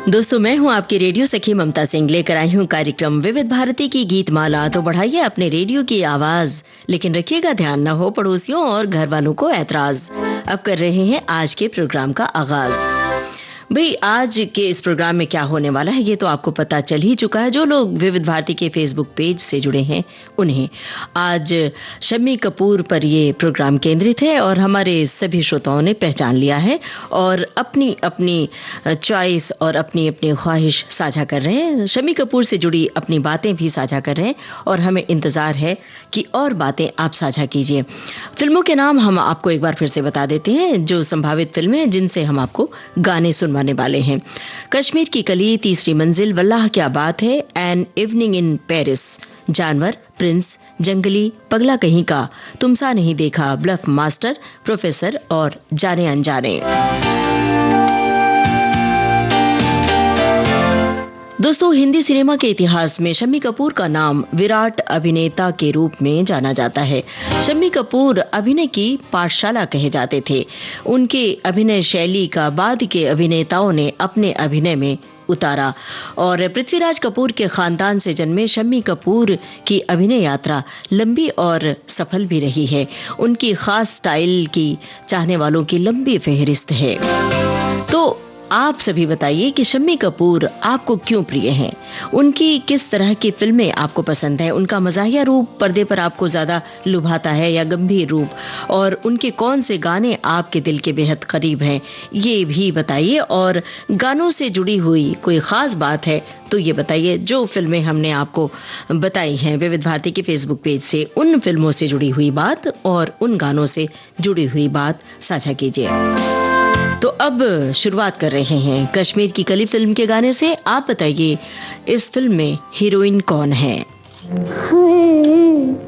दोस्तों, मैं हूं आपकी रेडियो सखी ममता सिंह, लेकर आई हूं कार्यक्रम विविध भारती की गीत माला। तो बढ़ाइए अपने रेडियो की आवाज, लेकिन रखिएगा ध्यान न हो पड़ोसियों और घर वालों को ऐतराज। अब कर रहे हैं आज के प्रोग्राम का आगाज। भाई, आज के इस प्रोग्राम में क्या होने वाला है ये तो आपको पता चल ही चुका है। जो लोग विविध भारती के फेसबुक पेज से जुड़े हैं उन्हें आज शम्मी कपूर पर ये प्रोग्राम केंद्रित है और हमारे सभी श्रोताओं ने पहचान लिया है और अपनी अपनी चॉइस और अपनी अपनी ख्वाहिश साझा कर रहे हैं। शम्मी कपूर से जुड़ी अपनी बातें भी साझा कर रहे हैं और हमें इंतजार है कि और बातें आप साझा कीजिए। फिल्मों के नाम हम आपको एक बार फिर से बता देते हैं, जो संभावित फिल्में हैं जिनसे हम आपको गाने सुनवाने वाले हैं। कश्मीर की कली, तीसरी मंजिल, वल्लाह क्या बात है, एन इवनिंग इन पेरिस, जानवर, प्रिंस, जंगली, पगला कहीं का, तुमसा नहीं देखा, ब्लफ मास्टर, प्रोफेसर और जाने अनजाने। दोस्तों, हिंदी सिनेमा के इतिहास में शम्मी कपूर का नाम विराट अभिनेता के रूप में जाना जाता है। शम्मी कपूर अभिनय की पाठशाला कहे जाते थे। उनके अभिनय शैली का बाद के अभिनेताओं ने अपने अभिनय में उतारा और पृथ्वीराज कपूर के खानदान से जन्मे शम्मी कपूर की अभिनय यात्रा लंबी और सफल भी रही है। उनकी खास स्टाइल की चाहने वालों की लंबी फहरिस्त है। तो आप सभी बताइए कि शम्मी कपूर आपको क्यों प्रिय हैं? उनकी किस तरह की फिल्में आपको पसंद है? उनका मज़ाहिया रूप पर्दे पर आपको ज्यादा लुभाता है या गंभीर रूप? और उनके कौन से गाने आपके दिल के बेहद करीब हैं, ये भी बताइए। और गानों से जुड़ी हुई कोई खास बात है तो ये बताइए। जो फिल्में हमने आपको बताई हैं विविध भारती के फेसबुक पेज से, उन फिल्मों से जुड़ी हुई बात और उन गानों से जुड़ी हुई बात साझा कीजिए। तो अब शुरुआत कर रहे हैं कश्मीर की कली फिल्म के गाने से। आप बताइए, इस फिल्म में हीरोइन कौन है?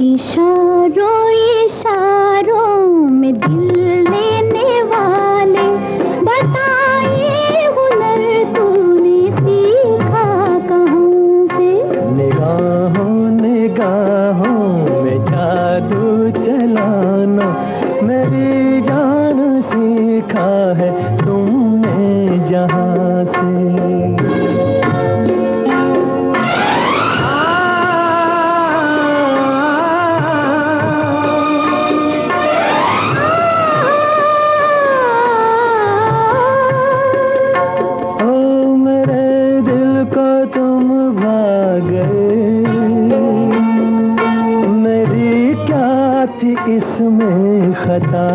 इशारों इशारों में दिल लेने वाले, बताइए हुनर तूने सीखा कहाँ से? निगाहों निगाहों में जादू चलाना मेरी जान सीखा है तुमने जहाँ से। ओ मेरे दिल को तुम भा गए, मेरी क्या थी इसमें खता?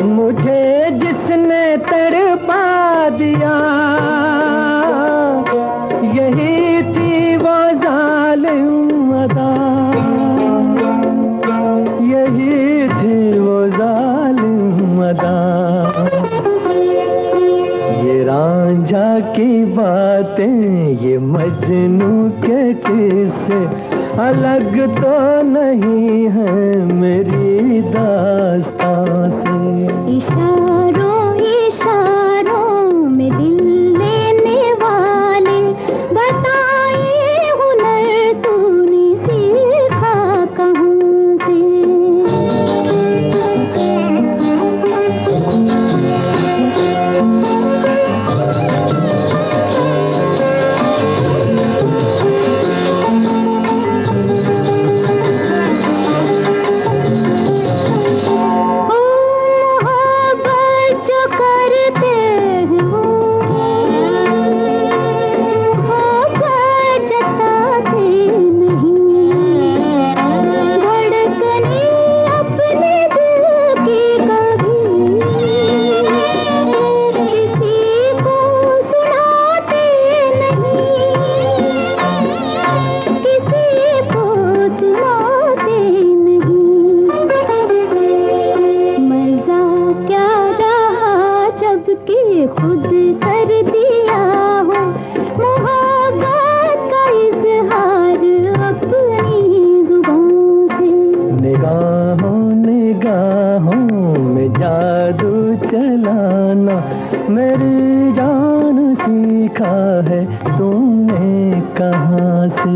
मुझे जिसने तड़पा दिया, यही थी वो जालिम अदा, यही थी वो जालिम अदा। ये रांझा की बातें, ये मजनू के किस्से अलग तो नहीं है मेरी दास्तां से। इशारों इशारों में दिल लेने वाले, बताइए हुनर तूने सीखा कहाँ से? मेरी जान सीखा है तुमने कहाँ से।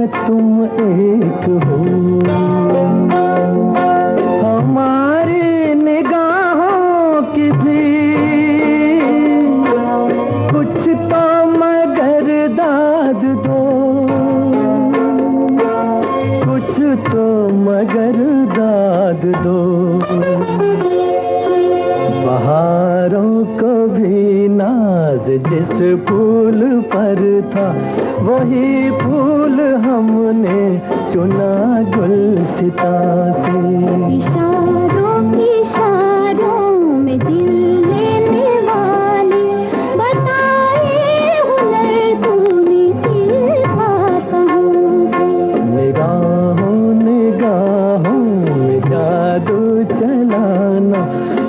तुम एक हो। हमारी निगाहों की भी कुछ तो मगर दाद दो, कुछ तो मगर दाद दो। बहारों को भी नाज जिस फूल पर था, वही फूल हमने चुना गुलसिता से। इशारों में दिल लेने वाले बताए हुनर तूने सीखा कहाँ से। निगाहों निगाहों में जादू चलाना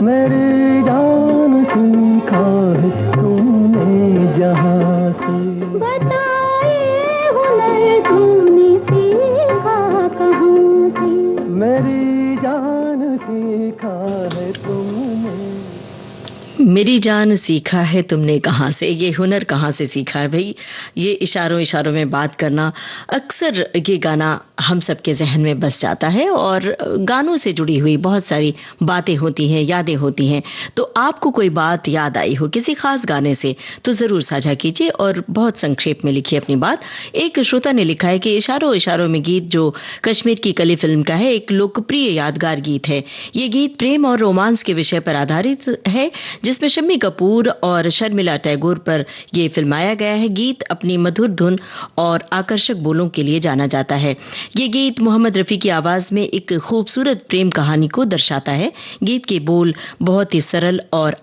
मेरी जान सीखा है तुमने जहाँ से। बताए हुनर तूने सीखा कहाँ से। मेरी जान सीखा है तुमने। मेरी जान सीखा है तुमने कहाँ से, ये हुनर कहाँ से सीखा है भाई। ये इशारों इशारों में बात करना, अक्सर ये गाना हम सबके जहन में बस जाता है और गानों से जुड़ी हुई बहुत सारी बातें होती हैं, यादें होती हैं। तो आपको कोई बात याद आई हो किसी खास गाने से तो ज़रूर साझा कीजिए और बहुत संक्षेप में लिखिए अपनी बात। एक श्रोता ने लिखा है कि इशारों इशारों में गीत जो कश्मीर की कली फिल्म का है, एक लोकप्रिय यादगार गीत है। ये गीत प्रेम और रोमांस के विषय पर आधारित है, जिसमें शम्मी कपूर और शर्मिला टैगोर पर यह फिल्माया गया है। गीत अपनी मधुर धुन और आकर्षक बोलों के लिए जाना जाता है। ये गीत मोहम्मद रफी की आवाज में एक खूबसूरत प्रेम कहानी को दर्शाता है। गीत के बोल बहुत ही सरल और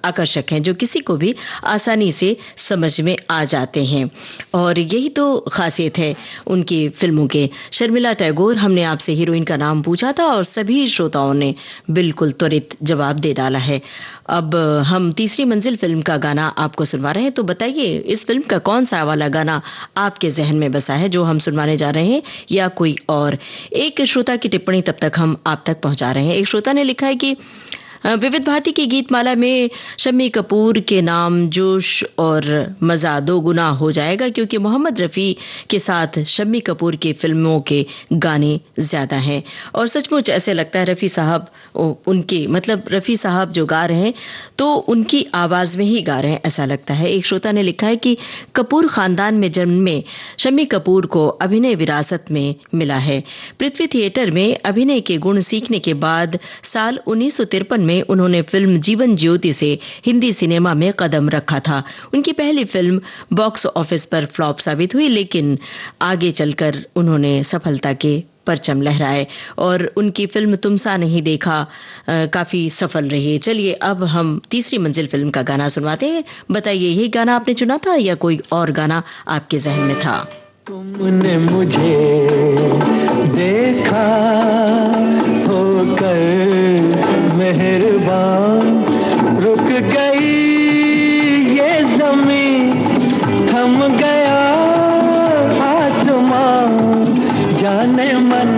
आकर्षक हैं, जो किसी को भी आसानी से समझ में आ जाते हैं और यही तो खासियत है उनकी फिल्मों के। शर्मिला टैगोर, हमने आपसे हीरोइन का नाम पूछा था और सभी श्रोताओं ने बिल्कुल त्वरित जवाब दे डाला है। अब हम तीसरी मंजिल फिल्म का गाना आपको सुनवा रहे हैं, तो बताइए इस फिल्म का कौन सा वाला गाना आपके जहन में बसा है जो हम सुनवाने जा रहे हैं, या कोई और। एक श्रोता की टिप्पणी तब तक हम आप तक पहुंचा रहे हैं। एक श्रोता ने लिखा है कि विविध भारती की गीतमाला में शम्मी कपूर के नाम जोश और मजा दो गुना हो जाएगा, क्योंकि मोहम्मद रफी के साथ शम्मी कपूर की फिल्मों के गाने ज्यादा हैं। और सचमुच ऐसे लगता है रफी साहब उनके मतलब रफी साहब जो गा रहे हैं तो उनकी आवाज में ही गा रहे हैं, ऐसा लगता है। एक श्रोता ने लिखा है कि कपूर खानदान में जन्मे शम्मी कपूर को अभिनय विरासत में मिला है। पृथ्वी थिएटर में अभिनय के गुण सीखने के बाद साल 1953 में उन्होंने फिल्म जीवन ज्योति से हिंदी सिनेमा में कदम रखा था। उनकी पहली फिल्म बॉक्स ऑफिस पर फ्लॉप साबित हुई, लेकिन आगे चलकर उन्होंने सफलता के परचम लहराए और उनकी फिल्म तुम सा नहीं देखा काफी सफल रही। चलिए अब हम तीसरी मंजिल फिल्म का गाना सुनवाते हैं। बताइए यही गाना आपने चुना था या कोई और गाना आपके जहन में था? तुमने मुझे देखा होकर मेहरबान, रुक गई ये ज़मीं, थम गया आसमां, जाने मन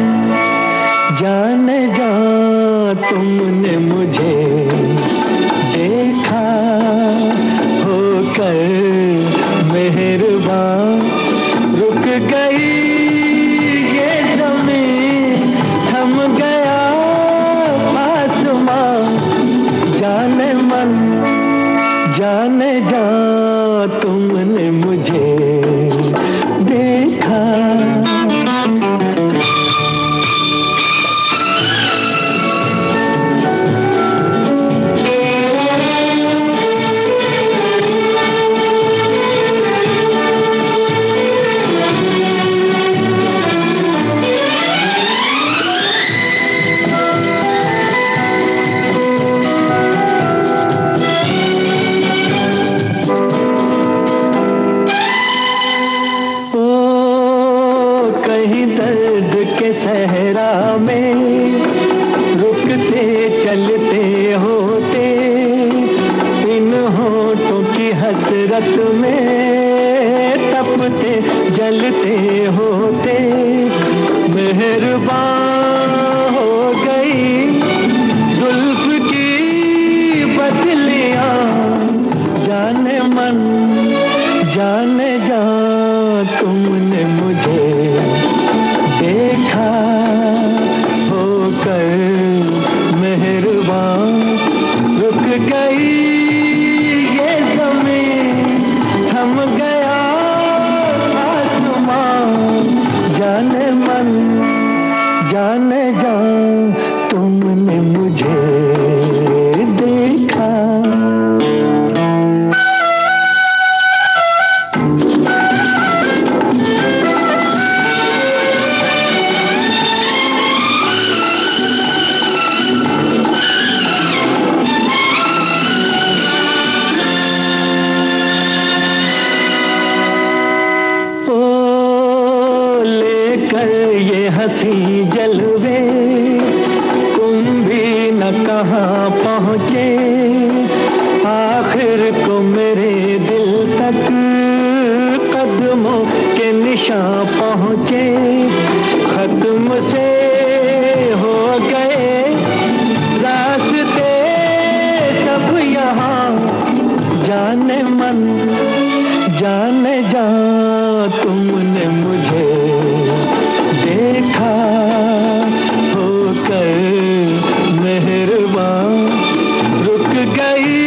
जाने जा तुमने मुझे देखा होकर मेहरबान, रुक गई ये ज़मीं, थम गया आसमां, जाने मन जाने जा तुमने मुझे देखा। सहरा में रुकते चलते होते, इन होठों की हसरत में तपते जलते होते, मेहरबान हो गई जुल्फ की बदलियां, जाने मन जाने जा तुमने मुझे पर ये हंसी जलवे, तुम भी न कहाँ पहुँचे, आखिर को मेरे दिल तक कदमों के निशान पहुँचे। खत्म से हो गए रास्ते सब यहाँ, जाने मन जाने जा, तुमने मुझे देखा होकर मेहरबान, रुक गई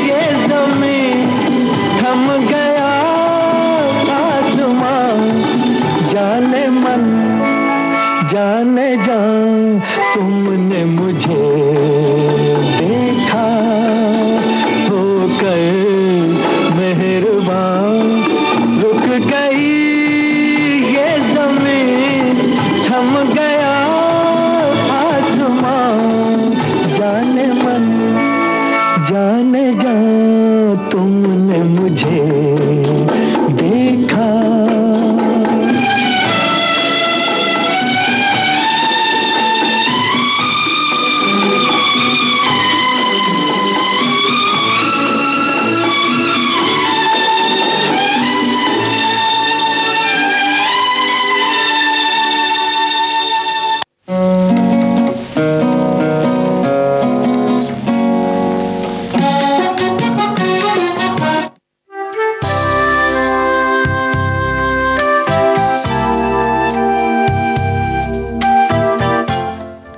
ये ज़मीं, थम गया आसमां, जाने मन जाने जा, तुमने मुझे देखा होकर मेहरबान, रुक गई ये ज़मीन, थम गया आसमां, जाने मन जाने जा, तुमने मुझे देखा।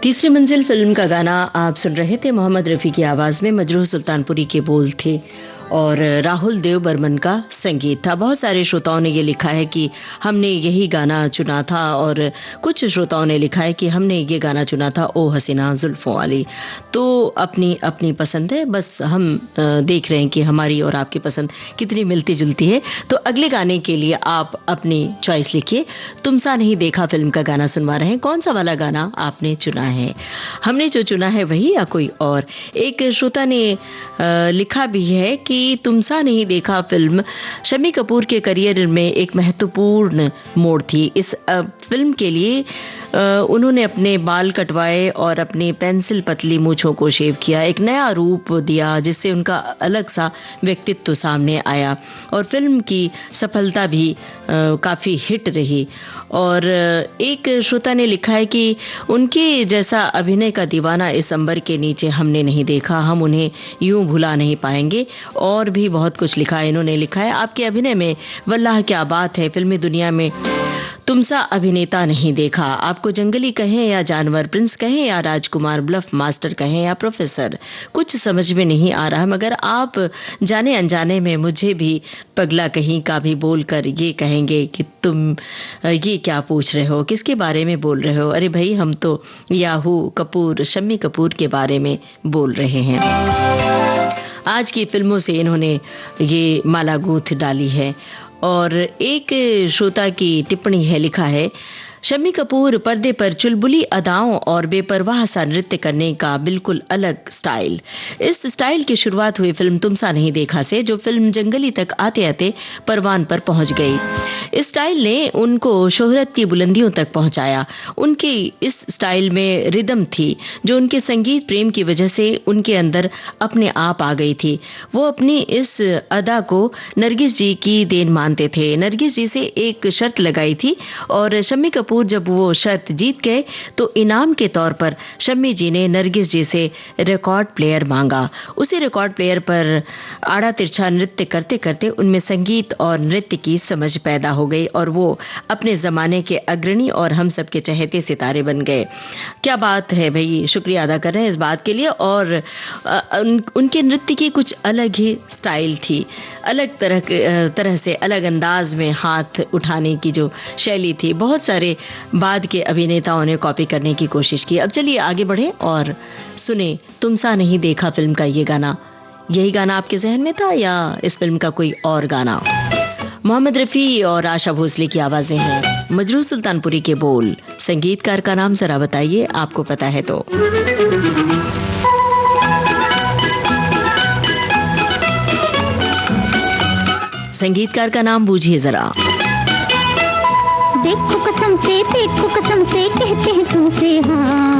तीसरी मंजिल फिल्म का गाना आप सुन रहे थे। मोहम्मद रफ़ी की आवाज में मजरूह सुल्तानपुरी के बोल थे और राहुल देव बर्मन का संगीत था। बहुत सारे श्रोताओं ने ये लिखा है कि हमने यही गाना चुना था, और कुछ श्रोताओं ने लिखा है कि हमने ये गाना चुना था ओ हसीना जुल्फों वाली। तो अपनी अपनी पसंद है, बस हम देख रहे हैं कि हमारी और आपकी पसंद कितनी मिलती जुलती है। तो अगले गाने के लिए आप अपनी चॉइस लिखिए। तुम सा नहीं देखा फिल्म का गाना सुनवा रहे हैं। कौन सा वाला गाना आपने चुना है? हमने जो चुना है वही या कोई और? एक श्रोता ने लिखा भी है कि तुम सा नहीं देखा फिल्म शम्मी कपूर के करियर में एक महत्वपूर्ण मोड़ थी। इस फिल्म के लिए उन्होंने अपने बाल कटवाए और अपनी पेंसिल पतली मूंछों को शेव किया, एक नया रूप दिया जिससे उनका अलग सा व्यक्तित्व सामने आया, और फिल्म की सफलता भी काफ़ी हिट रही। और एक श्रोता ने लिखा है कि उनके जैसा अभिनय का दीवाना इस अंबर के नीचे हमने नहीं देखा, हम उन्हें यूं भुला नहीं पाएंगे। और भी बहुत कुछ लिखा है। इन्होंने लिखा है आपके अभिनय में वल्लाह क्या बात है, फिल्मी दुनिया में तुम सा अभिनेता नहीं देखा। आपको जंगली कहें या जानवर प्रिंस कहें या राजकुमार ब्लफ मास्टर कहें या प्रोफेसर, कुछ समझ में नहीं आ रहा, मगर आप जाने अनजाने में मुझे भी पगला कहीं का भी बोल कर ये कहेंगे कि तुम ये क्या पूछ रहे हो, किसके बारे में बोल रहे हो? अरे भाई, हम तो याहू कपूर, शम्मी कपूर के बारे में बोल रहे हैं। आज की फिल्मों से इन्होंने ये माला गूंथ डाली है। और एक श्रोता की टिप्पणी है, लिखा है शम्मी कपूर पर्दे पर चुलबुली अदाओं और बेपरवाह सा नृत्य करने का बिल्कुल अलग स्टाइल। इस स्टाइल की शुरुआत हुई फिल्म तुम सा नहीं देखा से, जो फिल्म जंगली तक आते आते परवान पर पहुंच गई। इस स्टाइल ने उनको शोहरत की बुलंदियों तक पहुंचाया। उनकी इस स्टाइल में रिदम थी जो उनके संगीत प्रेम की वजह से उनके अंदर अपने आप आ गई थी। वो अपनी इस अदा को नरगिस जी की देन मानते थे। नरगिस जी से एक शर्त लगाई थी और शम्मी कपूर जब वो शर्त जीत गए तो इनाम के तौर पर शम्मी जी ने नरगिस जी से रिकॉर्ड प्लेयर मांगा। उसी रिकॉर्ड प्लेयर पर आड़ा तिरछा नृत्य करते करते उनमें संगीत और नृत्य की समझ पैदा हो गई और वो अपने जमाने के अग्रणी और हम सबके चहेते सितारे बन गए। क्या बात है भाई, शुक्रिया अदा कर रहे हैं इस बात के लिए। और उनके नृत्य की कुछ अलग ही स्टाइल थी, अलग तरह से अलग अंदाज में हाथ उठाने की जो शैली थी, बहुत सारे बाद के अभिनेताओं ने कॉपी करने की कोशिश की। अब चलिए आगे बढ़े और सुने तुम सा नहीं देखा फिल्म का ये गाना। यही गाना आपके जहन में था या इस फिल्म का कोई और गाना? मोहम्मद रफ़ी और आशा भोसले की आवाजें हैं, मजरूह सुल्तानपुरी के बोल। संगीतकार का नाम जरा बताइए, आपको पता है तो। संगीतकार का नाम बूझिए जरा। देखो कसम से कहते हैं तुमसे हाँ,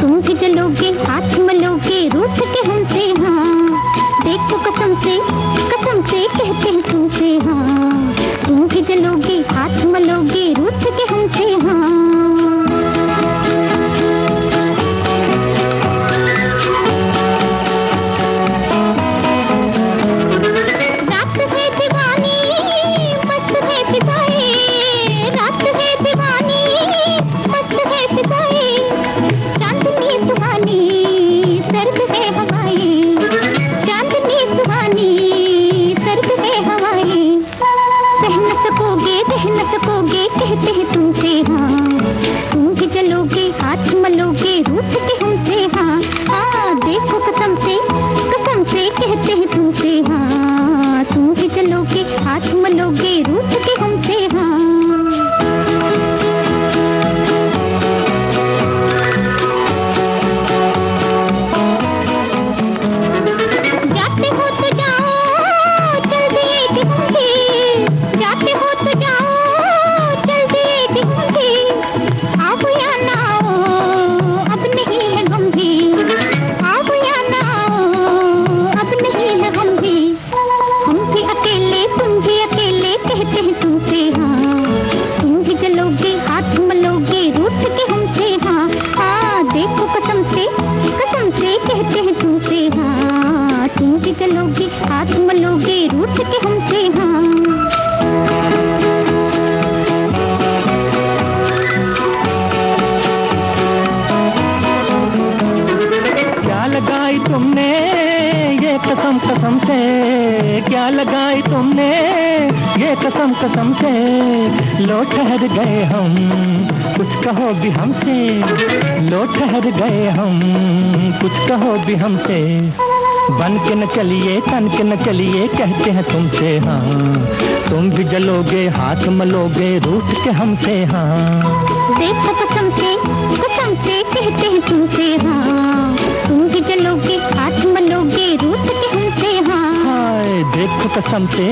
तुम भी जलोगे हाथ मलोगे रूठ के हमसे हाँ। देखो कसम से कहते हैं तुमसे हाँ, तुम भी जलोगे हाथ मलोगे रूठ के हमसे हाँ। कसम से लो ठहर गए हम, कुछ कहो भी हमसे, लो ठहर गए हम, कुछ कहो भी हमसे। बन के न चलिए तन के न चलिए कहते हैं तुमसे हाँ, तुम भी जलोगे हाथ मलोगे रूठ के हमसे हाँ। देखो कसम से कहते हैं तुमसे हाँ, तुम भी जलोगे हाथ मलोगे रूठ के हमसे हाँ। हाय देखो कसम से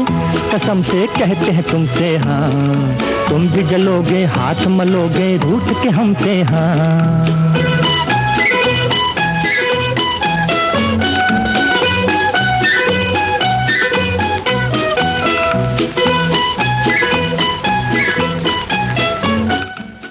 कहते हैं तुमसे हाँ, तुम भी जलोगे हाथ मलोगे रूठ के हमसे हाँ।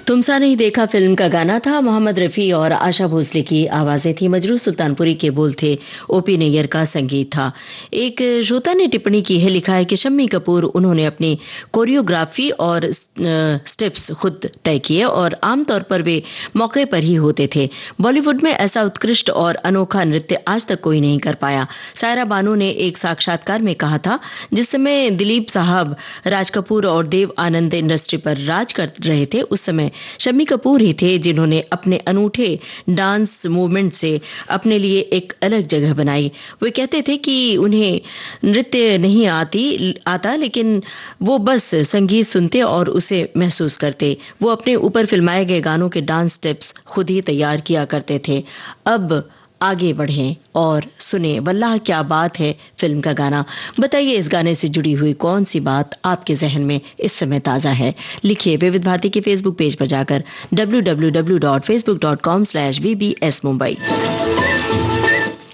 तुमसा नहीं देखा फिल्म का गाना था। मोहम्मद रफ़ी और आशा भोसले की आवाजें थी। मजरू सुल्तानपुरी के बोल थे। ओपी नैयर का संगीत था। एक श्रोता ने टिप्पणी की है, लिखा है कि शम्मी कपूर उन्होंने अपनी कोरियोग्राफी और स्टेप्स खुद तय किए और आमतौर पर वे मौके पर ही होते थे। बॉलीवुड में ऐसा उत्कृष्ट और अनोखा नृत्य आज तक कोई नहीं कर पाया। सायरा बानू ने एक साक्षात्कार में कहा था, जिस समय दिलीप साहब, राज कपूर और देव आनंद इंडस्ट्री पर राज कर रहे थे, उस समय शम्मी कपूर ही थे जिन्होंने अपने अनूठे डांस मूवमेंट से अपने लिए एक अलग जगह बनाई। वे कहते थे कि उन्हें नृत्य नहीं आता, लेकिन वो बस संगीत सुनते और उसे महसूस करते। वो अपने ऊपर फिल्माए गए गानों के डांस स्टेप्स खुद ही तैयार किया करते थे। अब आगे बढ़ें और सुने वल्लाह क्या बात है फिल्म का गाना। बताइए इस गाने से जुड़ी हुई कौन सी बात आपके जहन में इस समय ताजा है। लिखिए विविध भारती के फेसबुक पेज पर जाकर www.facebook.com/vbs Mumbai।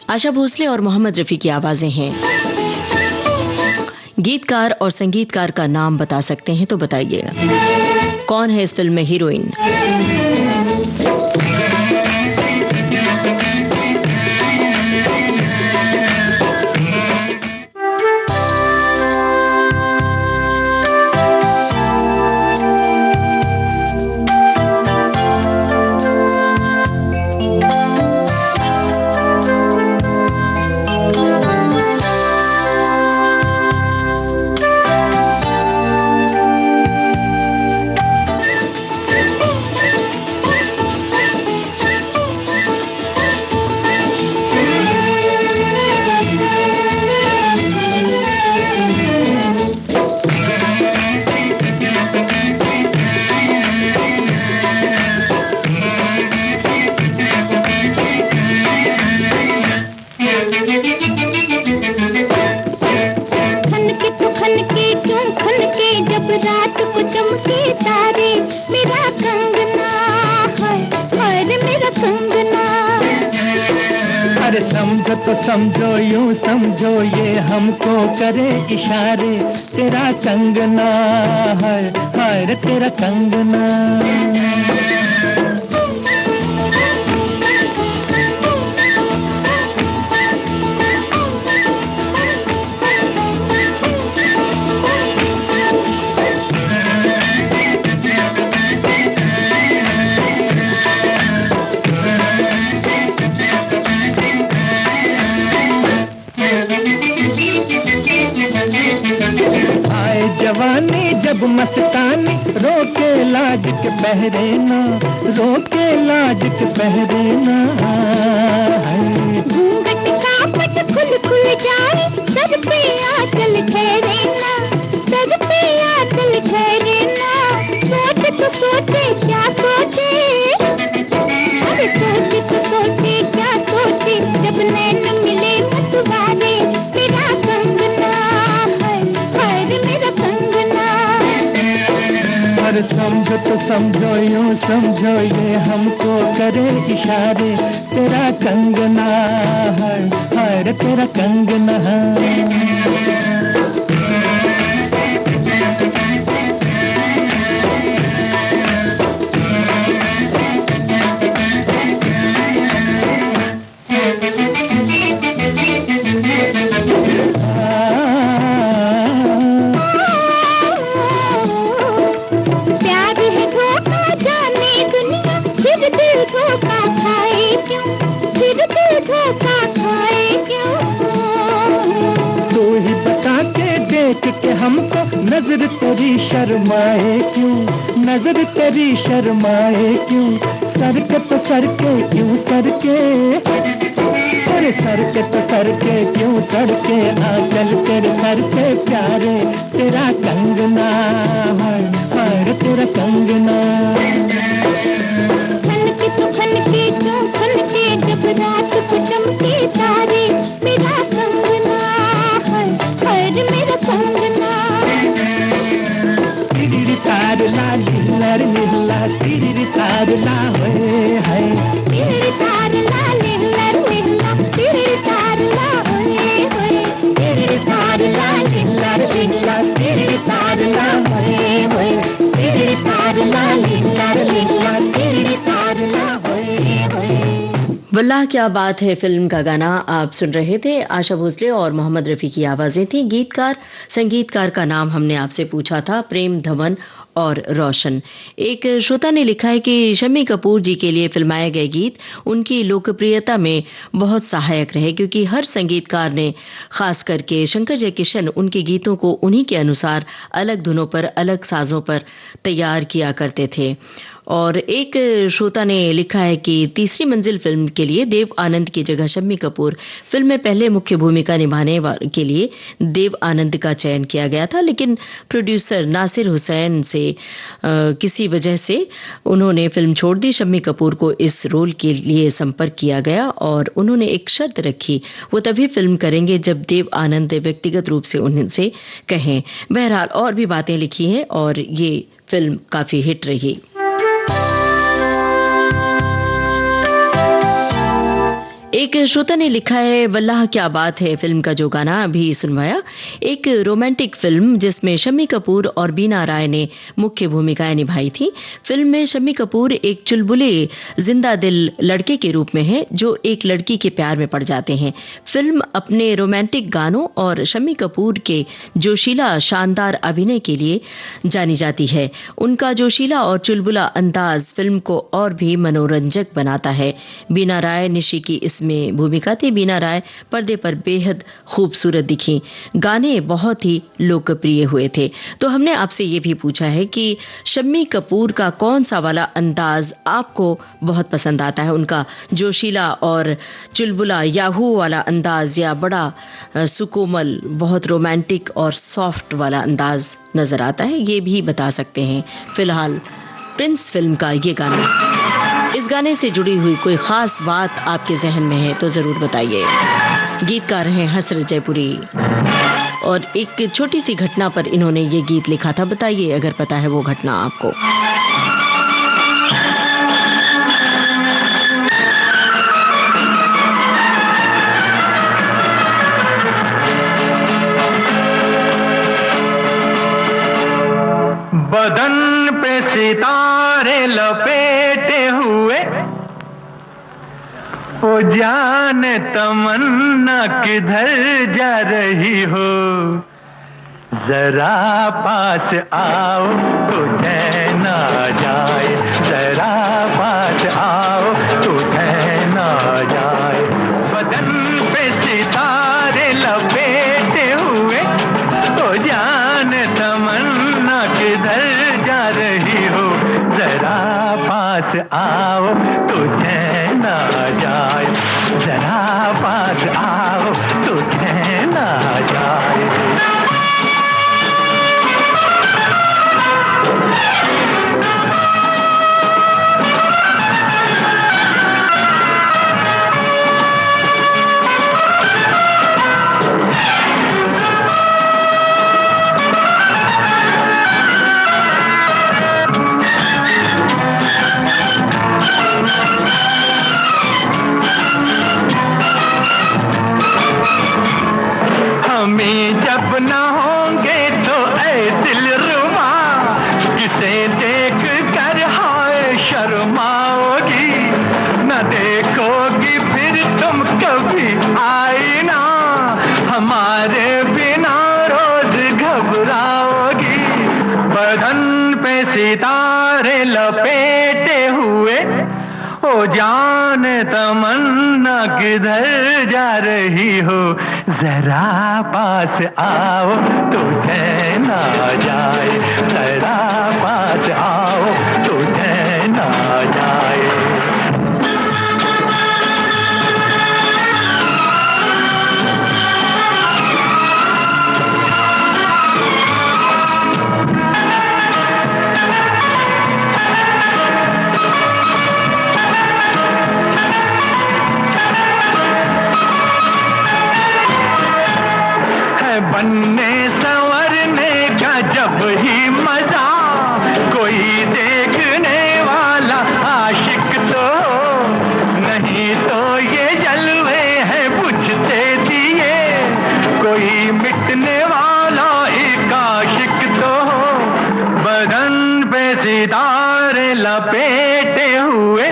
आशा भोसले और मोहम्मद रफ़ी की आवाजें हैं। गीतकार और संगीतकार का नाम बता सकते हैं तो बताइए, कौन है इस फिल्म में हीरोइन? अरे समझो तो समझो यूं समझो ये हमको करे इशारे, तेरा कंगना है, हाय रे तेरा कंगना। जवानी जब मस्तानी रोके लाज के पहरे ना, रोके लाज के पहरे ना। घूंघट का पट खुल खुल जाए, सर पे आंचल ठहरे ना, सर पे आंचल ठहरे ना। सोच तो सोचे क्या सोचे, अरे सोच तो सोचे क्या सोचे, जब नैन मिले मसवारे, तेरा कंगना है, हाय मेरा कंगना। और समझो तो समझो यूं समझो ये हमको करे इशारे, तेरा कंगना है, हाय रे तेरा कंगना है। हमको नजर तेरी शर्माए क्यों, नजर तेरी शर्माए क्यों, सर के तो सर के क्यों सर के, अरे सर के तो सर के क्यों सर के, आंचल तेरे सर से प्यारे, तेरा कंगना है, हाय तेरा कंगना। खनके तो खनके क्यों खनके, जब रात को चमके तारे, मेरा कंगना है, हाय मेरा कंगना। तार ला लीला लीला, तिरी तार ला होए हाय, तिरी तार ला लीला लीला, तिरी तार ला होए होए, तिरी तार ला लीला लीला, तिरी तार ला होए होए, तिरी तार ला लीला लीला, तिरी तार ला होए होए। वल्लाह क्या बात है फिल्म का गाना आप सुन रहे थे। आशा भोसले और मोहम्मद रफी की आवाजें थी। गीतकार संगीतकार का नाम हमने आपसे पूछा था, प्रेम धवन और रोशन। एक श्रोता ने लिखा है कि शम्मी कपूर जी के लिए फिल्माए गए गीत उनकी लोकप्रियता में बहुत सहायक रहे, क्योंकि हर संगीतकार ने, खास करके शंकर जयकिशन, उनके गीतों को उन्हीं के अनुसार अलग धुनों पर, अलग साजों पर तैयार किया करते थे। और एक श्रोता ने लिखा है कि तीसरी मंजिल फिल्म के लिए देव आनंद की जगह शम्मी कपूर फिल्म में पहले मुख्य भूमिका निभाने के लिए देव आनंद का चयन किया गया था, लेकिन प्रोड्यूसर नासिर हुसैन से किसी वजह से उन्होंने फिल्म छोड़ दी। शम्मी कपूर को इस रोल के लिए संपर्क किया गया और उन्होंने एक शर्त रखी, वो तभी फिल्म करेंगे जब देव आनंद व्यक्तिगत रूप से उनसे कहें। बहरहाल और भी बातें लिखी हैं और ये फिल्म काफी हिट रही। एक श्रोता ने लिखा है, वल्लाह क्या बात है फिल्म का जो गाना अभी सुनवाया, एक रोमांटिक फिल्म जिसमें शम्मी कपूर और बीना राय ने मुख्य भूमिकाएं निभाई थी। फिल्म में शम्मी कपूर एक चुलबुले जिंदा दिल लड़के के रूप में है जो एक लड़की के प्यार में पड़ जाते हैं। फिल्म अपने रोमांटिक गानों और शम्मी कपूर के जोशीला शानदार अभिनय के लिए जानी जाती है। उनका जोशीला और चुलबुला अंदाज फिल्म को और भी मनोरंजक बनाता है। बीना राय निशी की इसमें भूमिका थी। बीना राय पर्दे पर बेहद खूबसूरत दिखी, गाने बहुत ही लोकप्रिय हुए थे। तो हमने आपसे ये भी पूछा है कि शम्मी कपूर का कौन सा वाला अंदाज आपको बहुत पसंद आता है, उनका जोशीला और चुलबुला याहू वाला अंदाज या बड़ा सुकोमल, बहुत रोमांटिक और सॉफ्ट वाला अंदाज नजर आता है, ये भी बता सकते हैं। फिलहाल प्रिंस फिल्म का ये गाना, इस गाने से जुड़ी हुई कोई खास बात आपके जहन में है तो जरूर बताइए। गीतकार हैं हसरत जयपुरी और एक छोटी सी घटना पर इन्होंने ये गीत लिखा था। बताइए अगर पता है वो घटना आपको। सितारे लपेटे हुए, ओ जाने तमन्ना किधर जा रही हो, जरा पास आओ तो चैन आ जाए, जरा पास आओ तो चैन आ जाए। बदन पे सितारे लपेटे हुए, ओ जाने तमन्ना किधर जा रही हो, जरा पास आओ तो चैन आ जाए, जरा पास आओ तो चैन आ जाए। जब न होंगे तो ऐ दिलरुबा, किसे देख कर हाय शर्माओगी, न देखोगी फिर तुम कभी आईना, हमारे बिना रोज घबराओगी। बदन पे सितारे लपेटे हुए, ओ जाने तमन्ना किधर जा रही हो, जरा पास आओ तो चैन आ जाए, जरा पास आओ तो चैन आ जाए। बनने संवरने का जब ही मजा, कोई देखने वाला आशिक तो नहीं, तो ये जलवे हैं बुझते दिए, कोई मिटने वाला एक आशिक तो। बदन पे सितारे लपेटे हुए,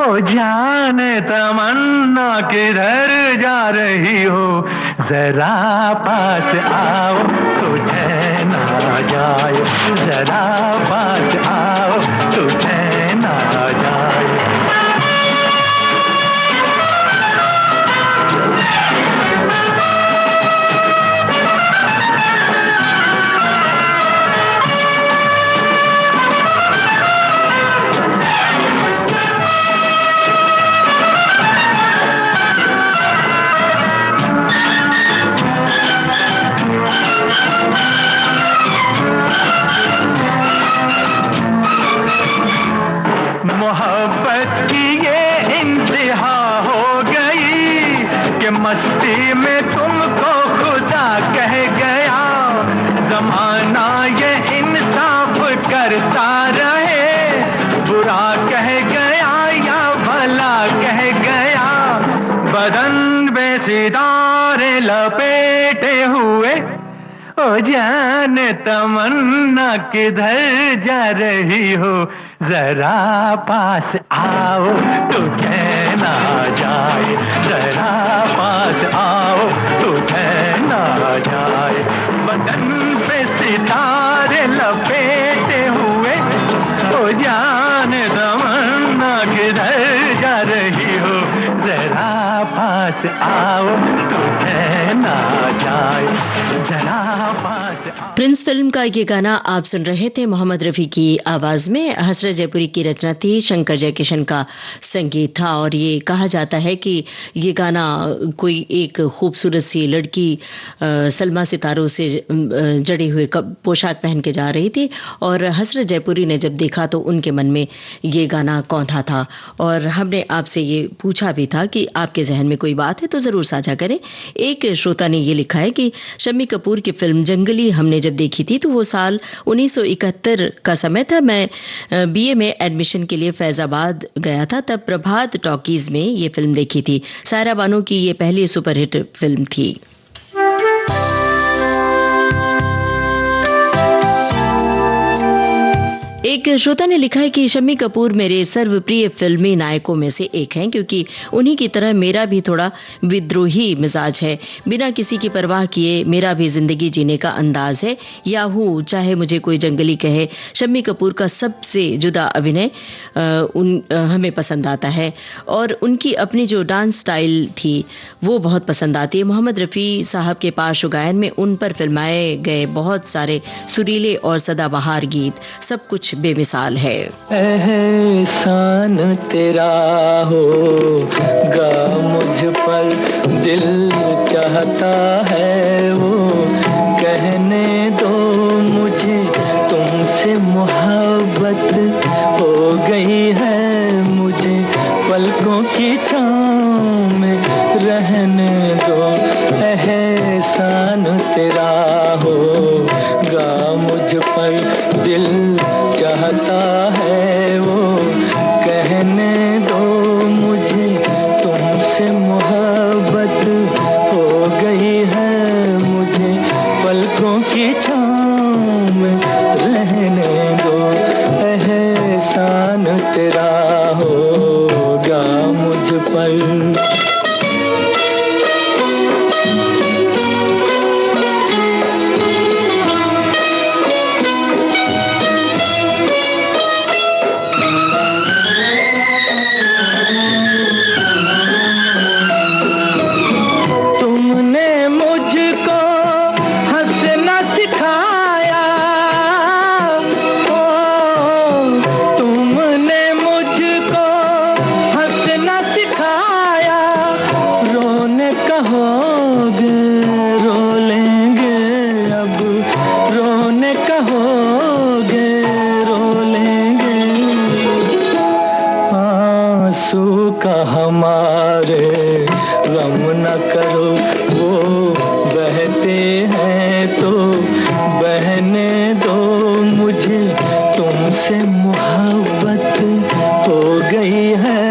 ओ जाने तमन्ना किधर जा रही हो, जरा पास आओ तो चैन आ जाए, जरा पास आओ तो चैन आ जाए। मोहब्बत की ये इंतहा हो गई कि मस्ती में तुमको खुदा कह गया, जमाना ये इंसाफ करता रहे, बुरा कह गया या भला कह गया। बदन पे सितारे लपेटे हुए, ओ जाने तमन्ना किधर जा रही हो, जरा पास आओ तो चैन आ जाए, जरा पास आओ तो चैन आ जाए। बदन पे सितारे लपेटे हुए, ओ जाने तमन्ना किधर जा रही हो, जरा पास आओ तो चैन आ जाए, जरा पास। प्रिंस फिल्म का ये गाना आप सुन रहे थे मोहम्मद रफ़ी की आवाज में। हसरत जयपुरी की रचना थी, शंकर जयकिशन का संगीत था। और ये कहा जाता है कि ये गाना कोई एक खूबसूरत सी लड़की सलमा सितारों से जड़े हुए पोशाक पहन के जा रही थी, और हसरत जयपुरी ने जब देखा तो उनके मन में ये गाना कौंधा था। और हमने आपसे ये पूछा भी था कि आपके जहन में कोई बात है तो ज़रूर साझा करें। एक श्रोता ने ये लिखा है कि शम्मी कपूर की फिल्म जंगली हमने जब देखी थी तो वो साल 1971 का समय था। मैं बीए में एडमिशन के लिए फैजाबाद गया था, तब प्रभात टॉकीज में ये फिल्म देखी थी। सायरा बानो की ये पहली सुपरहिट फिल्म थी। एक श्रोता ने लिखा है कि शम्मी कपूर मेरे सर्वप्रिय फिल्मी नायकों में से एक हैं, क्योंकि उन्हीं की तरह मेरा भी थोड़ा विद्रोही मिजाज है। बिना किसी की परवाह किए मेरा भी जिंदगी जीने का अंदाज है। याहू चाहे मुझे कोई जंगली कहे, शम्मी कपूर का सबसे जुदा अभिनय हमें पसंद आता है और उनकी अपनी जो डांस स्टाइल थी वो बहुत पसंद आती है। मोहम्मद रफ़ी साहब के पार्श्व गायन में उन पर फिल्माए गए बहुत सारे सुरीले और सदाबहार गीत, सब कुछ बेमिसाल है। एहसान तेरा होगा मुझ पर, दिल चाहता है वो कहने दो मुझे, तुमसे मोहब्बत हो गई है मुझे, पलकों की छाँव में रहने दो। एहसान तेरा होगा मुझ पर, दिल चाहता है वो कहने दो मुझे, तुमसे मोहब्बत हो गई है मुझे, पलकों की छाँव में रहने दो। एहसान तेरा होगा मुझ पर। हमारे गम न करो, वो बहते हैं तो बहने दो मुझे, तुमसे मोहब्बत हो गई है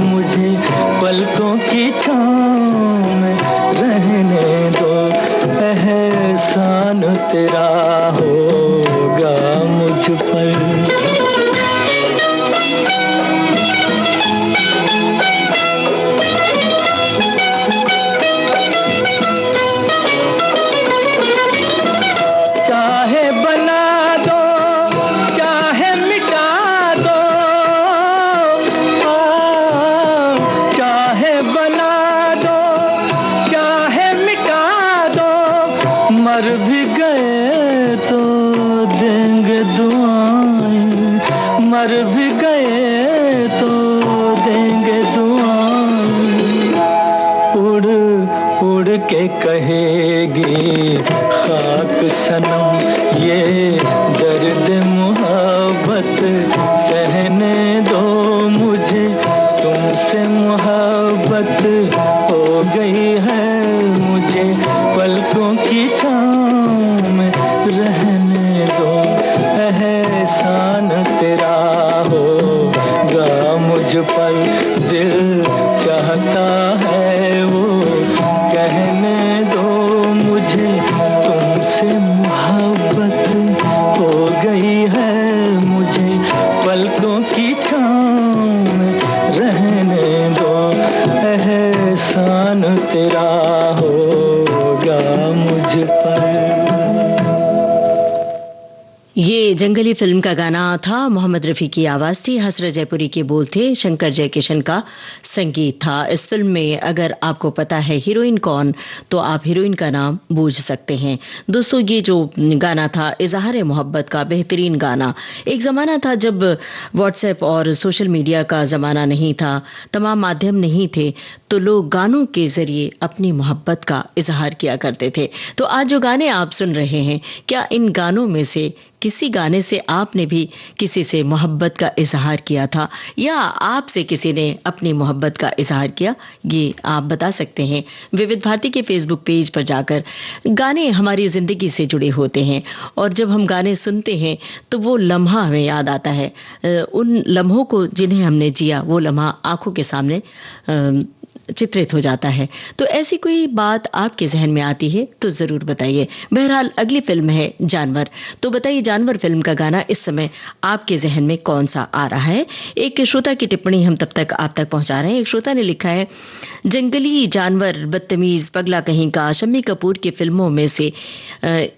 मुझे, पलकों की छाँव में रहने दो। एहसान तेरा होगा मुझ पर। मर भी गए तो देंगे दुआएं, मर भी गए तो देंगे दुआएं, उड़ उड़ के कहेगी खाक सनम ये दर्द मोहब्बत, सहने दो मुझे, तुमसे मोहब्बत हो गई है मुझे, पलकों की छाँव में रहने दो। एहसान तेरा होगा मुझ पर, दिल चाहता है वो कहने दो मुझे, तुमसे मोहब्बत हो गई है मुझे, पलकों की छाँव में रहने दो। एहसान तेरा होगा मुझ पर। ये जंगली फिल्म का गाना था, मोहम्मद रफ़ी की आवाज थी, हसरत जयपुरी के बोल थे, शंकर जयकिशन का संगीत था। इस फिल्म में अगर आपको पता है हीरोइन कौन, तो आप हीरोइन का नाम बूझ सकते हैं। दोस्तों, ये जो गाना था इजहार मोहब्बत का बेहतरीन गाना। एक ज़माना था जब व्हाट्सएप और सोशल मीडिया का ज़माना नहीं था, तमाम माध्यम नहीं थे, तो लोग गानों के जरिए अपनी मोहब्बत का इजहार किया करते थे। तो आज जो गाने आप सुन रहे हैं, क्या इन गानों में से किसी गाने से आपने भी किसी से मोहब्बत का इजहार किया था, या आपसे किसी ने अपनी मोहब्बत का इजहार किया? ये आप बता सकते हैं विविध भारती के फेसबुक पेज पर जाकर। गाने हमारी जिंदगी से जुड़े होते हैं और जब हम गाने सुनते हैं तो वो लम्हा हमें याद आता है, उन लम्हों को जिन्हें हमने जिया वो लम्हा आंखों के सामने चित्रित हो जाता है। तो ऐसी कोई बात आपके जहन में आती है तो जरूर बताइए। बहरहाल अगली फिल्म है जानवर। तो बताइए, जानवर फिल्म का गाना इस समय आपके जहन में कौन सा आ रहा है? एक श्रोता की टिप्पणी हम तब तक आप तक पहुंचा रहे हैं। एक श्रोता ने लिखा है, जंगली जानवर, बदतमीज, पगला कहीं का, शम्मी कपूर की फिल्मों में से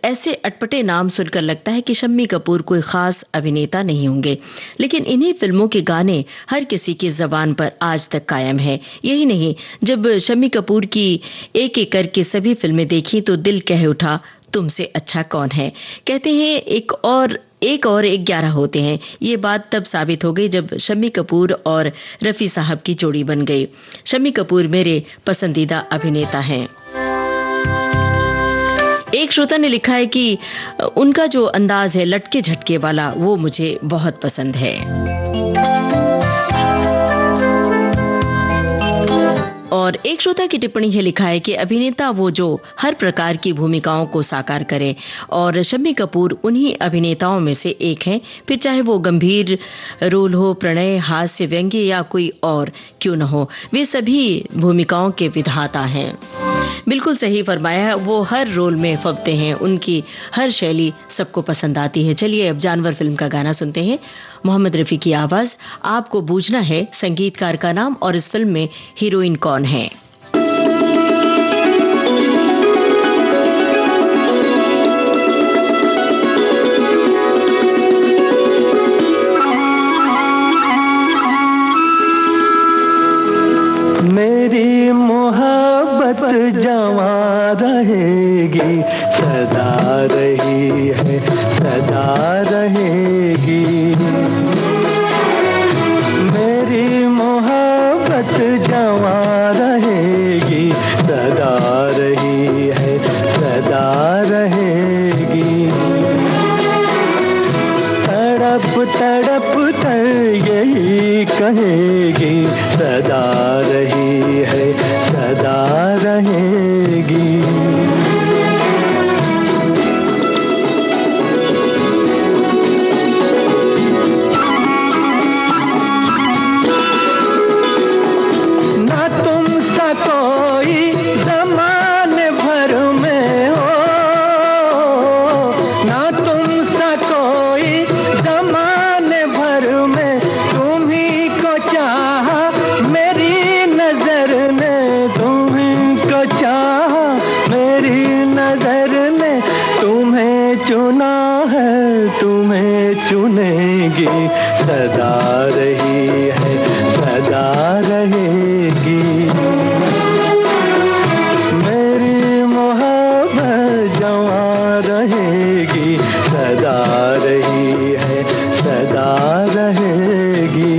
ऐसे अटपटे नाम सुनकर लगता है कि शम्मी कपूर कोई खास अभिनेता नहीं होंगे, लेकिन इन्हीं फिल्मों के गाने हर किसी की जबान पर आज तक कायम है। यही नहीं, जब शम्मी कपूर की एक एक करके सभी फिल्में देखी तो दिल कह उठा तुमसे अच्छा कौन है। कहते हैं एक और 11 होते हैं। ये बात तब साबित हो गई जब शम्मी कपूर और रफी साहब की जोड़ी बन गई। शम्मी कपूर मेरे पसंदीदा अभिनेता हैं। एक श्रोता ने लिखा है कि उनका जो अंदाज है लटके झटके वाला, वो मुझे बहुत पसंद है। और एक श्रोता की टिप्पणी है, लिखा है कि अभिनेता वो जो हर प्रकार की भूमिकाओं को साकार करे, और शम्मी कपूर उन्हीं अभिनेताओं में से एक हैं। फिर चाहे वो गंभीर रोल हो, प्रणय, हास्य, व्यंग्य या कोई और क्यों न हो, वे सभी भूमिकाओं के विधाता हैं। बिल्कुल सही फरमाया है, वो हर रोल में फबते हैं, उनकी हर शैली सबको पसंद आती है। चलिए अब जानवर फिल्म का गाना सुनते हैं। मोहम्मद रफी की आवाज, आपको बूझना है संगीतकार का नाम और इस फिल्म में हीरोइन कौन है। मेरी मोहब्बत जवां रहेगी, सदा रही है, सदा रहेगी। मेरी मोहब्बत जवां रहेगी, सदा रही है, सदा रहेगी। तड़प तड़प कर यही कहेगी, सदा रही है, सदा रहेगी। ना तुम सा कोई ज़माने भर में हो, ना तुम सा कोई ज़माने भर में, तुम्ही को चाहा मेरी नजर ने, तुम्ही को चाहा मेरी नजर ने। तुम्हें चुना है, तुम्हें चुनेगी, सदा रही है, सदा रहेगी। मेरी मोहब्बत जवां रहेगी, सदा रही है, सदा रहेगी।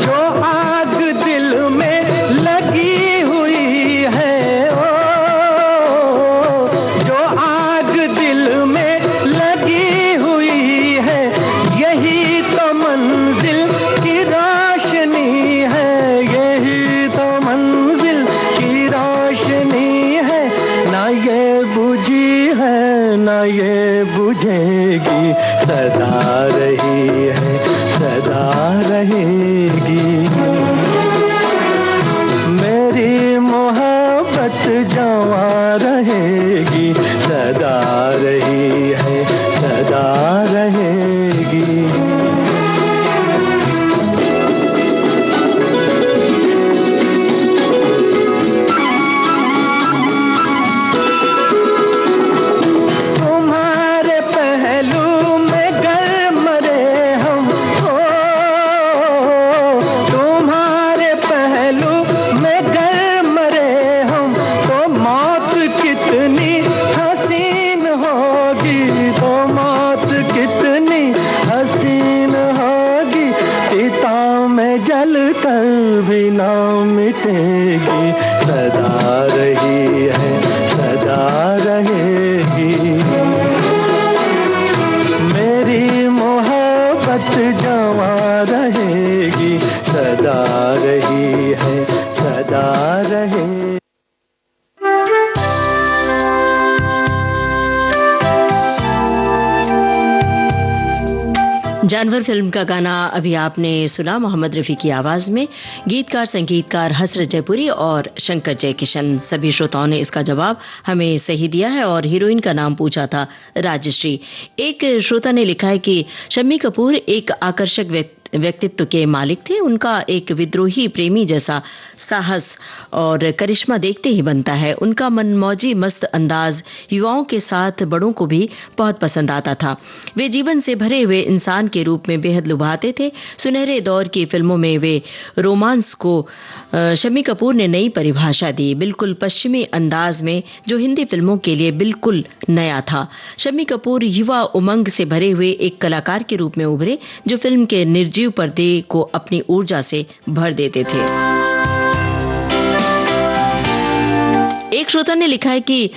जो आग दिल में लगी हुई है, ओ, जो आग दिल में लगी हुई है, यही तो मंजिल की रोशनी है, यही तो मंजिल की रोशनी है। ना ये बुझी है, ना ये बुझेगी, सदा रही है, सदा रहेगी। मेरी मोहब्बत जवां रहेगी, सदा रही है, सदा रहेगी। तुम्हारे पहलू में गर मरे हम, हो, तुम्हारे पहलू में गर मरे हम, तो मौत कितनी हसीन होगी, तो मौत कितनी हसीन होगी। चिता में जल कर भी ना मिटेगी, सदा रही है, सदा रहेगी। मेरी मोहब्बत जवां रहेगी, सदा रही है, सदा सदा रहे। जानवर फिल्म का गाना अभी आपने सुना मोहम्मद रफी की आवाज में। गीतकार संगीतकार हसरत जयपुरी और शंकर जयकिशन। सभी श्रोताओं ने इसका जवाब हमें सही दिया है और हीरोइन का नाम पूछा था राजश्री। एक श्रोता ने लिखा है कि शम्मी कपूर एक आकर्षक व्यक्तित्व के मालिक थे। उनका एक विद्रोही प्रेमी जैसा साहस और करिश्मा देखते ही बनता है। उनका मनमौजी मस्त अंदाज युवाओं के साथ बड़ों को भी बहुत पसंद आता था। वे जीवन से भरे हुए इंसान के रूप में बेहद लुभाते थे। सुनहरे दौर की फिल्मों में वे रोमांस को शम्मी कपूर ने नई परिभाषा दी, बिल्कुल पश्चिमी अंदाज में, जो हिंदी फिल्मों के लिए बिल्कुल नया था। शम्मी कपूर युवा उमंग से भरे हुए एक कलाकार के रूप में उभरे, जो फिल्म के निर्जीव पर्दे को अपनी ऊर्जा से भर देते थे। एक श्रोता ने लिखा है कि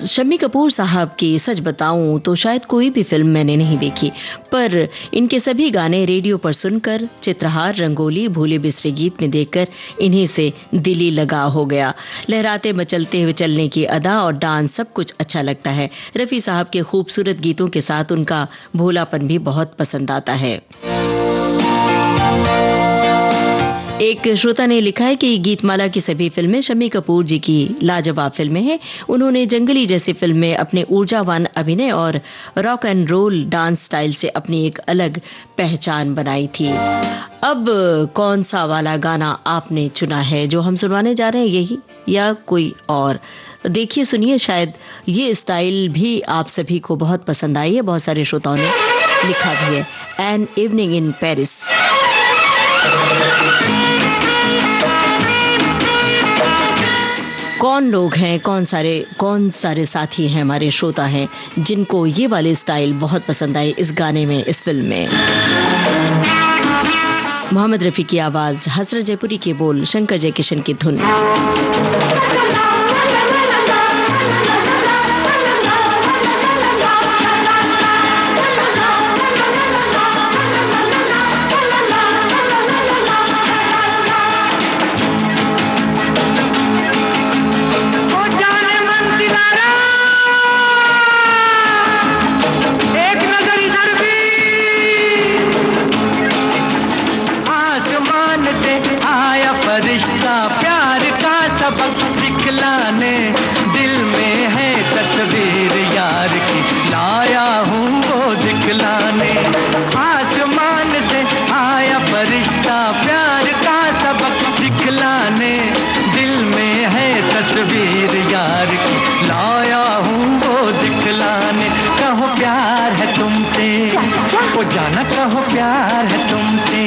शम्मी कपूर साहब की सच बताऊं तो शायद कोई भी फिल्म मैंने नहीं देखी, पर इनके सभी गाने रेडियो पर सुनकर, चित्रहार, रंगोली, भूले बिसरे गीत में देखकर इन्हीं से दिली लगाव हो गया। लहराते मचलते हुए चलने की अदा और डांस सब कुछ अच्छा लगता है। रफी साहब के खूबसूरत गीतों के साथ उनका भोलापन भी बहुत पसंद आता है। एक श्रोता ने लिखा है कि गीतमाला की सभी फिल्में शम्मी कपूर जी की लाजवाब फिल्में हैं। उन्होंने जंगली जैसी फिल्म में अपने ऊर्जावान अभिनय और rock and roll dance style से अपनी एक अलग पहचान बनाई थी। अब कौन सा वाला गाना आपने चुना है जो हम सुनवाने जा रहे हैं, यही या कोई और? देखिए, सुनिए, शायद ये स्टाइल भी आप सभी को बहुत पसंद आई है। बहुत सारे श्रोताओं ने लिखा भी है। An evening in Paris. कौन लोग हैं, कौन सारे साथी हैं, हमारे श्रोता हैं जिनको ये वाले स्टाइल बहुत पसंद आए इस गाने में, इस फिल्म में। मोहम्मद रफी की आवाज, हसरत जयपुरी के बोल, शंकर जयकिशन की धुन। जाना कहो प्यार है तुमसे।